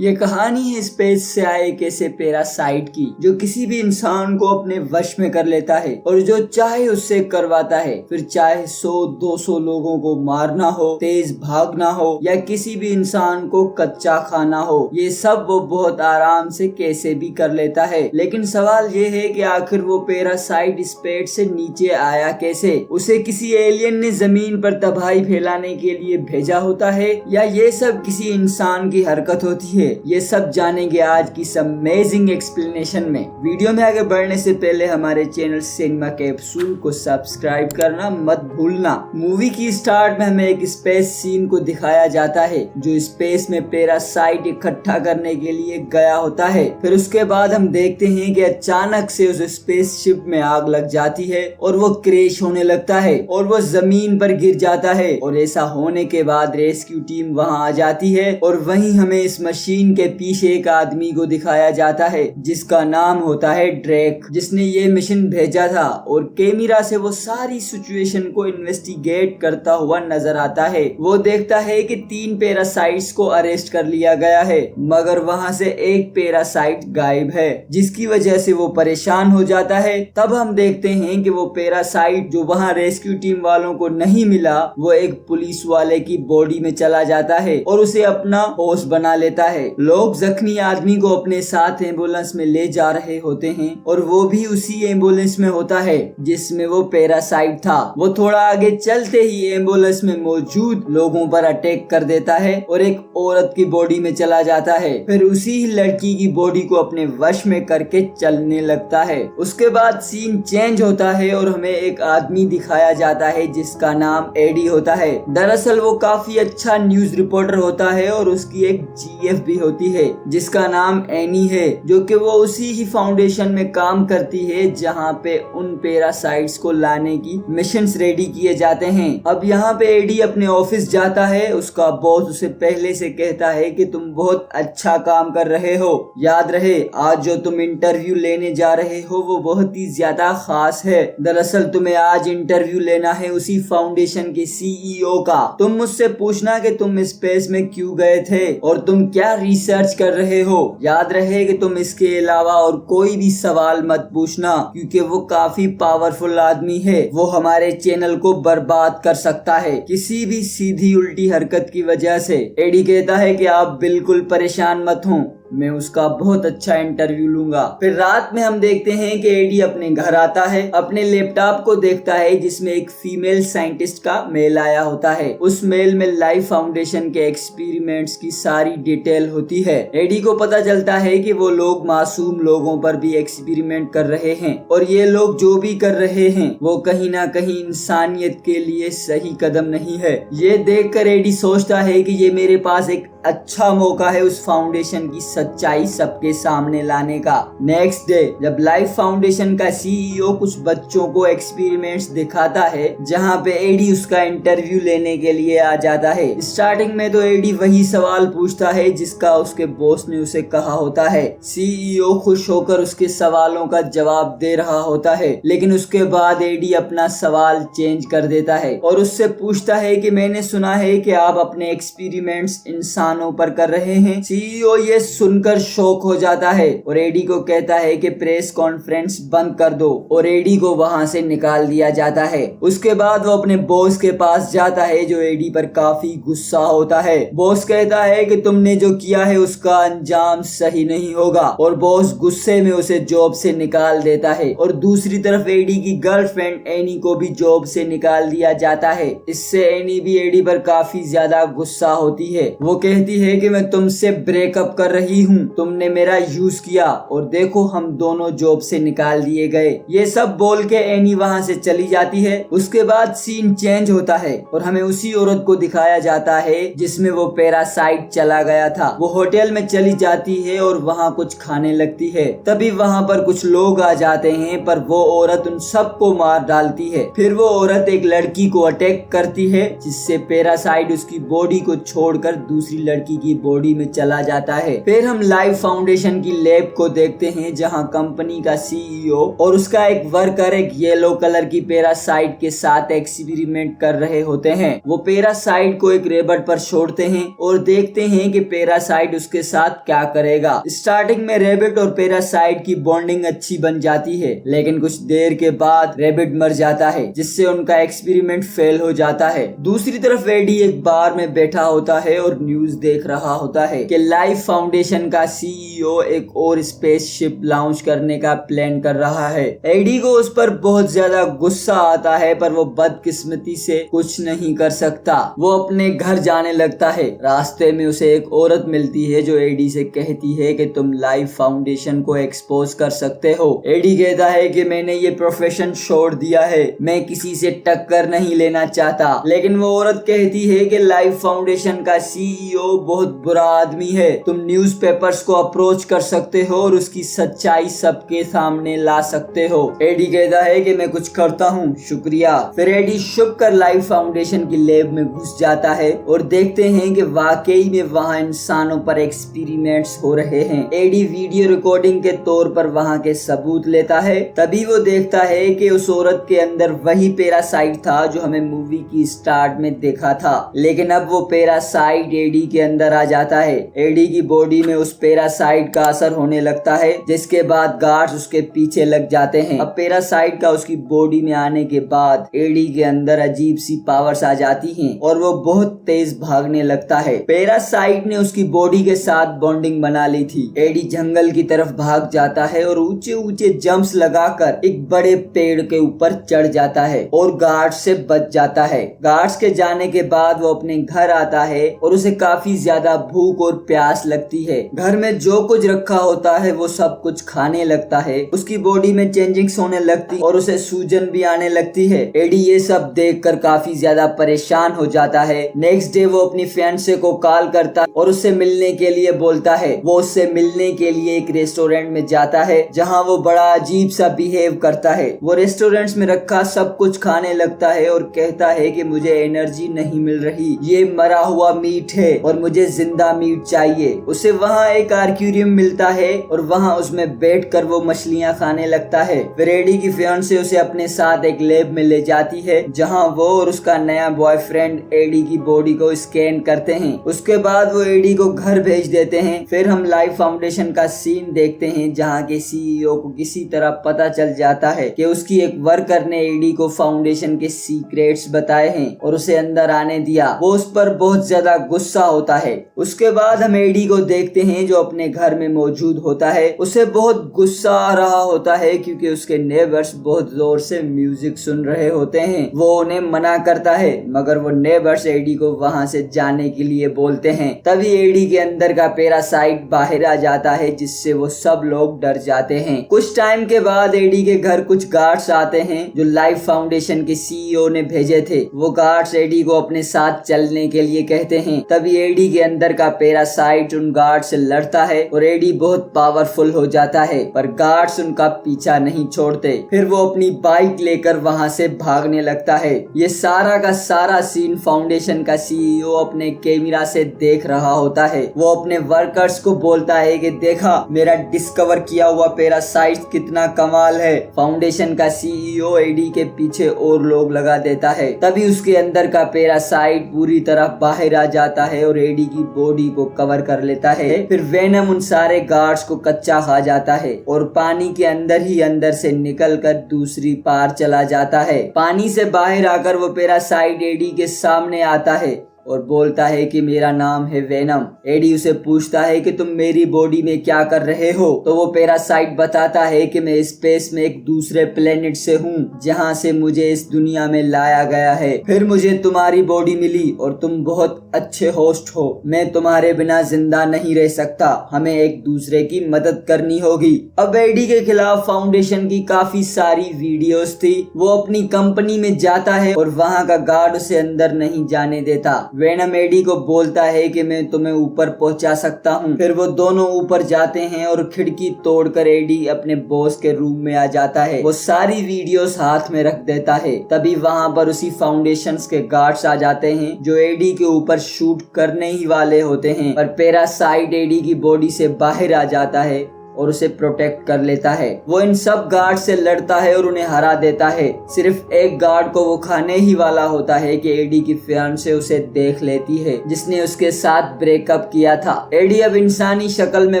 ये कहानी है स्पेस से आए एक ऐसे पैरासाइट की जो किसी भी इंसान को अपने वश में कर लेता है और जो चाहे उससे करवाता है। फिर चाहे 100-200 लोगों को मारना हो, तेज भागना हो या किसी भी इंसान को कच्चा खाना हो, ये सब वो बहुत आराम से कैसे भी कर लेता है। लेकिन सवाल ये है कि आखिर वो पैरासाइट स्पेस से नीचे आया कैसे? उसे किसी एलियन ने जमीन पर तबाही फैलाने के लिए भेजा होता है या ये सब किसी इंसान की हरकत होती है? ये सब जानेंगे आज की अमेजिंग एक्सप्लेनेशन में। वीडियो में आगे बढ़ने से पहले हमारे चैनल सिनेमा कैप्सूल को सब्सक्राइब करना मत भूलना। मूवी की स्टार्ट में हमें एक स्पेस सीन को दिखाया जाता है जो स्पेस में पैरासाइट इकट्ठा करने के लिए गया होता है। फिर उसके बाद हम देखते हैं कि अचानक से उस स्पेस शिप में आग लग जाती है और वो क्रैश होने लगता है और वो जमीन पर गिर जाता है। और ऐसा होने के बाद रेस्क्यू टीम वहां आ जाती है और वहीं हमें इस मशीन के पीछे एक आदमी को दिखाया जाता है जिसका नाम होता है ड्रेक, जिसने ये मिशन भेजा था और कैमरा से वो सारी सिचुएशन को इन्वेस्टिगेट करता हुआ नजर आता है। वो देखता है कि 3 पैरासाइट्स को अरेस्ट कर लिया गया है मगर वहां से एक पैरासाइट गायब है जिसकी वजह से वो परेशान हो जाता है। तब हम देखते हैं कि वो पैरासाइट जो वहां रेस्क्यू टीम वालों को नहीं मिला वो एक पुलिस वाले की बॉडी में चला जाता है और उसे अपना होस्ट बना लेता है। लोग जख्मी आदमी को अपने साथ एम्बुलेंस में ले जा रहे होते हैं और वो भी उसी एम्बुलेंस में होता है जिसमें वो पैरासाइट था। वो थोड़ा आगे चलते ही एम्बुलेंस में मौजूद लोगों पर अटैक कर देता है और एक औरत की बॉडी में चला जाता है। फिर उसी ही लड़की की बॉडी को अपने वश में करके चलने लगता है। उसके बाद सीन चेंज होता है और हमें एक आदमी दिखाया जाता है जिसका नाम एडी होता है। दरअसल वो काफी अच्छा न्यूज रिपोर्टर होता है और उसकी एक जीएफ भी होती है जिसका नाम एनी है, जो कि वो उसी ही फाउंडेशन में काम करती है जहां पे उन पैरासाइट्स को लाने की मिशंस रेडी किए जाते हैं। अब यहाँ पे एडी अपने ऑफिस जाता है। उसका बॉस उसे पहले से कहता है कि तुम बहुत अच्छा काम कर रहे हो, याद रहे आज जो तुम इंटरव्यू लेने जा रहे हो वो बहुत ही ज्यादा खास है। दरअसल तुम्हें आज इंटरव्यू लेना है उसी फाउंडेशन के सीईओ का। तुम मुझसे पूछना कि तुम स्पेस में क्यों गए थे और तुम क्या रिसर्च कर रहे हो। याद रहे कि तुम इसके अलावा और कोई भी सवाल मत पूछना क्योंकि वो काफी पावरफुल आदमी है। वो हमारे चैनल को बर्बाद कर सकता है किसी भी सीधी उल्टी हरकत की वजह से। एडी कहता है कि आप बिल्कुल परेशान मत हो, मैं उसका बहुत अच्छा इंटरव्यू लूंगा। फिर रात में हम देखते हैं कि एडी अपने घर आता है, अपने लैपटॉप को देखता है जिसमें एक फीमेल साइंटिस्ट का मेल आया होता है। उस मेल में लाइफ फाउंडेशन के एक्सपेरिमेंट्स की सारी डिटेल होती है। एडी को पता चलता है कि वो लोग मासूम लोगों पर भी एक्सपेरिमेंट कर रहे हैं और ये लोग जो भी कर रहे हैं वो कहीं ना कहीं इंसानियत के लिए सही कदम नहीं है। ये देखकर एडी सोचता है कि ये मेरे पास एक अच्छा मौका है उस फाउंडेशन की सच्चाई सबके सामने लाने का। नेक्स्ट डे जब लाइफ फाउंडेशन का सीईओ कुछ बच्चों को एक्सपेरिमेंट्स दिखाता है जहां पे एडी उसका इंटरव्यू लेने के लिए आ जाता है। स्टार्टिंग में तो एडी वही सवाल पूछता है जिसका उसके बॉस ने उसे कहा होता है। सीईओ खुश होकर उसके सवालों का जवाब दे रहा होता है लेकिन उसके बाद एडी अपना सवाल चेंज कर देता है और उससे पूछता है कि मैंने सुना है कि आप अपने एक्सपेरिमेंट्स इंसानों पर कर रहे हैं। सीईओ ये सुनकर शॉक हो जाता है और एडी को कहता है कि प्रेस कॉन्फ्रेंस बंद कर दो और एडी को वहां से निकाल दिया जाता है। उसके बाद वो अपने बॉस के पास जाता है जो एडी पर काफी गुस्सा होता है। बॉस कहता है कि तुमने जो किया है उसका अंजाम सही नहीं होगा और बॉस गुस्से में उसे जॉब से निकाल देता है। और दूसरी तरफ एडी की गर्लफ्रेंड एनी को भी जॉब से निकाल दिया जाता है। इससे एनी भी एडी पर काफी ज्यादा गुस्सा होती है। वो कहती है कि मैं तुमसे ब्रेकअप कर रही हूँ, तुमने मेरा यूज किया और देखो हम दोनों जॉब से निकाल दिए गए। ये सब बोल के एनी वहाँ से चली जाती है। उसके बाद सीन चेंज होता है और हमें उसी औरत को दिखाया जाता है जिसमें वो पैरासाइट चला गया था। वो होटल में चली जाती है और वहाँ कुछ खाने लगती है। तभी वहाँ पर कुछ लोग आ जाते हैं पर वो औरत उन सबको मार डालती है। फिर वो औरत एक लड़की को अटैक करती है जिससे पैरासाइट उसकी बॉडी को छोड़कर दूसरी लड़की की बॉडी में चला जाता है। फिर हम लाइफ फाउंडेशन की लैब को देखते हैं जहां कंपनी का सीईओ और उसका एक वर्कर एक येलो कलर की पैरासाइट के साथ एक्सपेरिमेंट कर रहे होते हैं। वो पैरासाइट को एक रेबट पर छोड़ते हैं और देखते हैं कि पैरासाइट उसके साथ क्या करेगा। स्टार्टिंग में रेबिट और पैरासाइट की बॉन्डिंग अच्छी बन जाती है, लेकिन कुछ देर के बाद रेबिट मर जाता है जिससे उनका एक्सपेरिमेंट फेल हो जाता है। दूसरी तरफ एडी एक बार में बैठा होता है और न्यूज देख रहा होता है कि लाइफ फाउंडेशन का सीईओ एक और स्पेसशिप लॉन्च करने का प्लान कर रहा है। एडी को उस पर बहुत ज्यादा गुस्सा आता है, पर वो बदकिस्मती से कुछ नहीं कर सकता। वो अपने घर जाने लगता है। रास्ते में उसे एक औरत मिलती है जो एडी से कहती है कि तुम लाइफ फाउंडेशन को एक्सपोज कर सकते हो। एडी कहता है कि मैंने ये प्रोफेशन छोड़ दिया है, मैं किसी से टक्कर नहीं लेना चाहता। लेकिन वो औरत कहती है कि लाइफ फाउंडेशन का सीईओ बहुत बुरा आदमी है, तुम न्यूज़पेपर्स को अप्रोच कर सकते हो और उसकी सच्चाई सबके सामने ला सकते हो। एडी कहता है कि मैं कुछ करता हूँ, शुक्रिया। फिर एडी छुप कर लाइफ फाउंडेशन की लैब में घुस जाता है और देखते हैं कि वाकई में वहाँ इंसानों पर एक्सपेरिमेंट्स हो रहे हैं। एडी वीडियो रिकॉर्डिंग के तौर पर वहाँ के सबूत लेता है। तभी वो देखता है कि उस औरत के अंदर वही पैरासाइट था जो हमें मूवी की स्टार्ट में देखा था, लेकिन अब वो पैरासाइट एडी के अंदर आ जाता है। एडी की बॉडी में उस पैरासाइट का असर होने लगता है, जिसके बाद गार्ड्स उसके पीछे लग जाते हैं। अब पैरासाइट का उसकी बॉडी में आने के बाद एडी के अंदर अजीब सी पावर्स आ जाती हैं और वो बहुत तेज भागने लगता है। पैरासाइट ने उसकी बॉडी के साथ बॉन्डिंग बना ली थी। एडी जंगल की तरफ भाग जाता है और ऊंचे ऊंचे जंप्स लगाकर एक बड़े पेड़ के ऊपर चढ़ जाता है और गार्ड्स से बच जाता है। गार्ड्स के जाने के बाद वो अपने घर आता है और उसे काफी ज्यादा भूख और प्यास लगती है। घर में जो कुछ रखा होता है वो सब कुछ खाने लगता है। उसकी बॉडी में चेंजिंग्स होने लगती और उसे सूजन भी आने लगती है। एडी ये सब देखकर काफी ज्यादा परेशान हो जाता है। नेक्स्ट डे वो अपनी फियांसे को कॉल करता और उससे मिलने के लिए बोलता है। वो उससे मिलने के लिए एक रेस्टोरेंट में जाता है जहाँ वो बड़ा अजीब सा बिहेव करता है। वो रेस्टोरेंट्स में रखा सब कुछ खाने लगता है और कहता है कि मुझे एनर्जी नहीं मिल रही, ये मरा हुआ मीट है और मुझे जिंदा मीट चाहिए। उसे वहाँ एक एक्वेरियम मिलता है और वहाँ उसमें बैठकर वो मछलियाँ खाने लगता है। फिर एडी की फियांसे उसे अपने साथ एक लैब में ले जाती है जहाँ वो और उसका नया बॉयफ्रेंड एडी की बॉडी को स्कैन करते हैं। उसके बाद वो एडी को घर भेज देते हैं। फिर हम लाइफ फाउंडेशन का सीन देखते हैं जहाँ के सीईओ को किसी तरह पता चल जाता है कि उसकी एक वर्कर ने एडी को फाउंडेशन के सीक्रेट्स बताए हैं और उसे अंदर आने दिया। वो उस पर बहुत ज्यादा गुस्सा होता है। उसके बाद हम एडी को देखते हैं जो अपने घर में मौजूद होता है। उसे बहुत गुस्सा आ रहा होता है क्योंकि उसके नेबर्स बहुत जोर से म्यूजिक सुन रहे होते हैं। वो उन्हें मना करता है मगर वो नेबर्स एडी को वहाँ से जाने के लिए बोलते हैं। तभी एडी के अंदर का पैरासाइट बाहर आ जाता है जिससे वो सब लोग डर जाते हैं। कुछ टाइम के बाद एडी के घर कुछ गार्ड्स आते हैं जो लाइफ फाउंडेशन के सीईओ ने भेजे थे। वो गार्ड्स एडी को अपने साथ चलने के लिए कहते हैं। तभी एडी के अंदर का पैरासाइट उन गार्ड से लड़ता है और एडी बहुत पावरफुल हो जाता है, पर गार्ड्स उनका पीछा नहीं छोड़ते। फिर वो अपनी बाइक लेकर वहाँ से भागने लगता है। ये सारा का सारा सीन फाउंडेशन का सीईओ अपने कैमरा से देख रहा होता है। वो अपने वर्कर्स को बोलता है कि देखा मेरा डिस्कवर किया हुआ पैरासाइट कितना कमाल है। फाउंडेशन का सीईओ एडी के पीछे और लोग लगा देता है। तभी उसके अंदर का पैरासाइट पूरी तरह बाहर आ जाता है और एडी की बॉडी को कवर कर लेता है। फिर वेनम उन सारे गार्ड्स को कच्चा खा जाता है और पानी के अंदर ही अंदर से निकलकर दूसरी पार चला जाता है। पानी से बाहर आकर वो पैरासाइट एडी के सामने आता है और बोलता है कि मेरा नाम है वेनम। एडी उसे पूछता है कि तुम मेरी बॉडी में क्या कर रहे हो, तो वो पैरासाइट बताता है कि मैं स्पेस में एक दूसरे प्लेनेट से हूँ जहाँ से मुझे इस दुनिया में लाया गया है। फिर मुझे तुम्हारी बॉडी मिली और तुम बहुत अच्छे होस्ट हो। मैं तुम्हारे बिना जिंदा नहीं रह सकता, हमें एक दूसरे की मदद करनी होगी। अब एडी के खिलाफ फाउंडेशन की काफी सारी वीडियोस थी। वो अपनी कंपनी में जाता है और वहाँ का गार्ड उसे अंदर नहीं जाने देता। वेनम एडी को बोलता है कि मैं तुम्हें ऊपर पहुंचा सकता हूं। फिर वो दोनों ऊपर जाते हैं और खिड़की तोड़कर एडी अपने बॉस के रूम में आ जाता है। वो सारी वीडियोस हाथ में रख देता है। तभी वहां पर उसी फाउंडेशन के गार्ड्स आ जाते हैं जो एडी के ऊपर शूट करने ही वाले होते हैं, पर पैरासाइट एडी की बॉडी से बाहर आ जाता है और उसे प्रोटेक्ट कर लेता है। वो इन सब गार्ड से लड़ता है और उन्हें हरा देता है। सिर्फ एक गार्ड को वो खाने ही वाला होता है कि एडी की फियांसे उसे देख लेती है, जिसने उसके साथ ब्रेकअप किया था। एडी अब इंसानी शक्ल में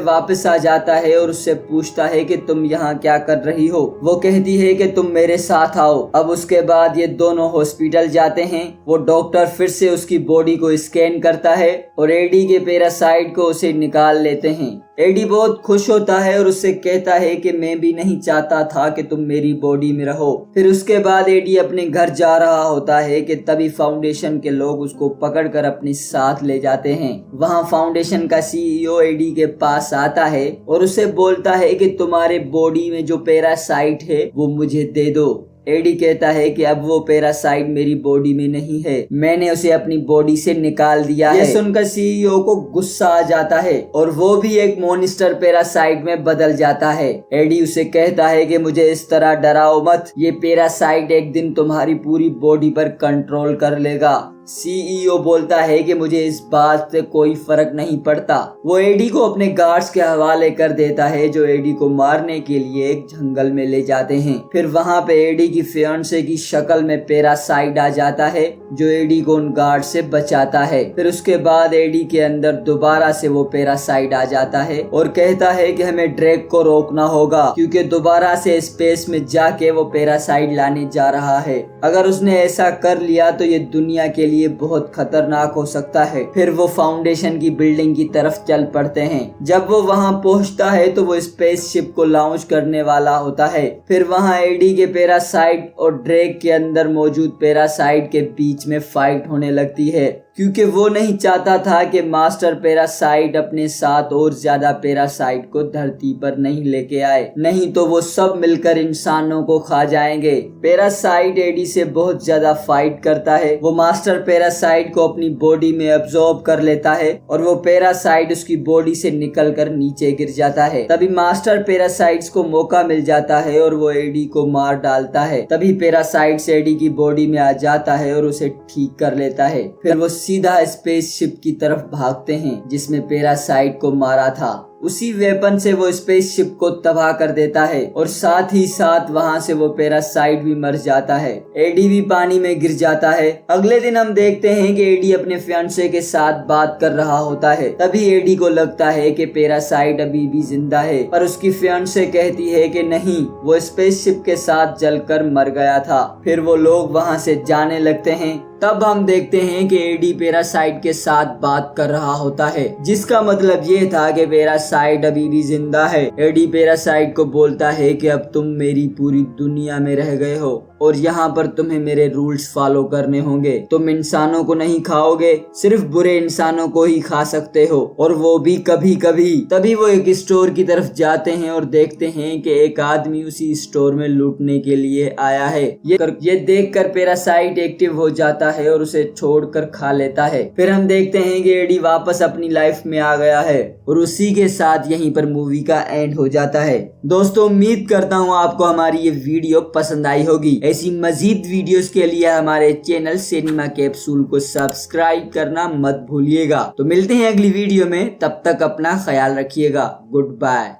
वापस आ जाता है और उससे पूछता है कि तुम यहाँ क्या कर रही हो। वो कहती है कि तुम मेरे साथ आओ। अब उसके बाद ये दोनों हॉस्पिटल जाते हैं। वो डॉक्टर फिर से उसकी बॉडी को स्कैन करता है और एडी के पैरासाइट को उसे निकाल लेते हैं। एडी बहुत खुश होता है और उससे कहता है कि मैं भी नहीं चाहता था कि तुम मेरी बॉडी में रहो। फिर उसके बाद एडी अपने घर जा रहा होता है कि तभी फाउंडेशन के लोग उसको पकड़कर अपने साथ ले जाते हैं। वहाँ फाउंडेशन का सीईओ एडी के पास आता है और उसे बोलता है कि तुम्हारे बॉडी में जो पैरासाइट है वो मुझे दे दो। एडी कहता है कि अब वो पैरासाइट मेरी बॉडी में नहीं है, मैंने उसे अपनी बॉडी से निकाल दिया है। ये सुनकर सीईओ को गुस्सा आ जाता है और वो भी एक मॉन्स्टर पैरासाइट में बदल जाता है। एडी उसे कहता है कि मुझे इस तरह डराओ मत, ये पैरासाइट एक दिन तुम्हारी पूरी बॉडी पर कंट्रोल कर लेगा। सीईओ बोलता है कि मुझे इस बात से कोई फर्क नहीं पड़ता। वो एडी को अपने गार्ड्स के हवाले कर देता है, जो एडी को मारने के लिए एक जंगल में ले जाते हैं। फिर वहाँ पे एडी की फियांसे की शक्ल में पैरासाइट आ जाता है, जो एडी को उन गार्ड से बचाता है। फिर उसके बाद एडी के अंदर दोबारा से वो पैरासाइट आ जाता है और कहता है कि हमें ड्रैग को रोकना होगा, क्योंकि दोबारा से स्पेस में जाके वो पैरासाइट लाने जा रहा है। अगर उसने ऐसा कर लिया तो ये दुनिया के लिए बहुत खतरनाक हो सकता है। फिर वो फाउंडेशन की बिल्डिंग की तरफ चल पड़ते हैं। जब वो वहाँ पहुँचता है तो वो स्पेसशिप को लॉन्च करने वाला होता है। फिर वहाँ एडी के पैरासाइट और ड्रैग के अंदर मौजूद पैरासाइट के बीच में फाइट होने लगती है, क्योंकि वो नहीं चाहता था कि मास्टर पैरासाइट अपने साथ और ज्यादा पैरासाइट को धरती पर नहीं लेके आए, नहीं तो वो सब मिलकर इंसानों को खा जाएंगे। पैरासाइट एडी से बहुत ज्यादा फाइट करता है। वो मास्टर पैरासाइट को अपनी बॉडी में अब्सॉर्ब कर लेता है और वो पैरासाइट उसकी बॉडी से निकलकर नीचे गिर जाता है। तभी मास्टर पैरासाइट्स को मौका मिल जाता है और वो एडी को मार डालता है। तभी पैरासाइट्स एडी की बॉडी में आ जाता है और उसे ठीक कर लेता है। फिर वो सीधा स्पेसशिप की तरफ भागते हैं जिसमें पैरासाइट को मारा था। उसी वेपन से वो स्पेसशिप को तबाह कर देता है और साथ ही साथ वहाँ से वो पैरासाइट भी मर जाता है। एडी भी पानी में गिर जाता है। अगले दिन हम देखते हैं कि एडी अपने फियांसे के साथ बात कर रहा होता है। तभी एडी को लगता है कि पैरासाइट अभी भी जिंदा है, पर उसकी फियांसे कहती है कि नहीं, वो स्पेसशिप के साथ जलकर मर गया था। फिर वो लोग वहाँ से जाने लगते हैं। तब हम देखते हैं कि एडी पैरासाइट के साथ बात कर रहा होता है, जिसका मतलब ये था कि पैरासाइट अभी भी जिंदा है। एडी पैरासाइट को बोलता है कि अब तुम मेरी पूरी दुनिया में रह गए हो और यहाँ पर तुम्हें मेरे रूल्स फॉलो करने होंगे। तुम इंसानों को नहीं खाओगे, सिर्फ बुरे इंसानों को ही खा सकते हो, और वो भी कभी कभी। तभी वो एक स्टोर की तरफ जाते हैं और देखते हैं कि एक आदमी उसी स्टोर में लूटने के लिए आया है। ये देखकर पैरासाइट एक्टिव हो जाता है और उसे छोड़कर खा लेता है। फिर हम देखते हैं कि एडी वापस अपनी लाइफ में आ गया है और उसी के साथ यहीं पर मूवी का एंड हो जाता है। दोस्तों, उम्मीद करता हूँ आपको हमारी ये वीडियो पसंद आई होगी। ऐसी मजीद वीडियोस के लिए हमारे चैनल सिनेमा कैप्सूल को सब्सक्राइब करना मत भूलिएगा। तो मिलते हैं अगली वीडियो में, तब तक अपना ख्याल रखिएगा। Good bye.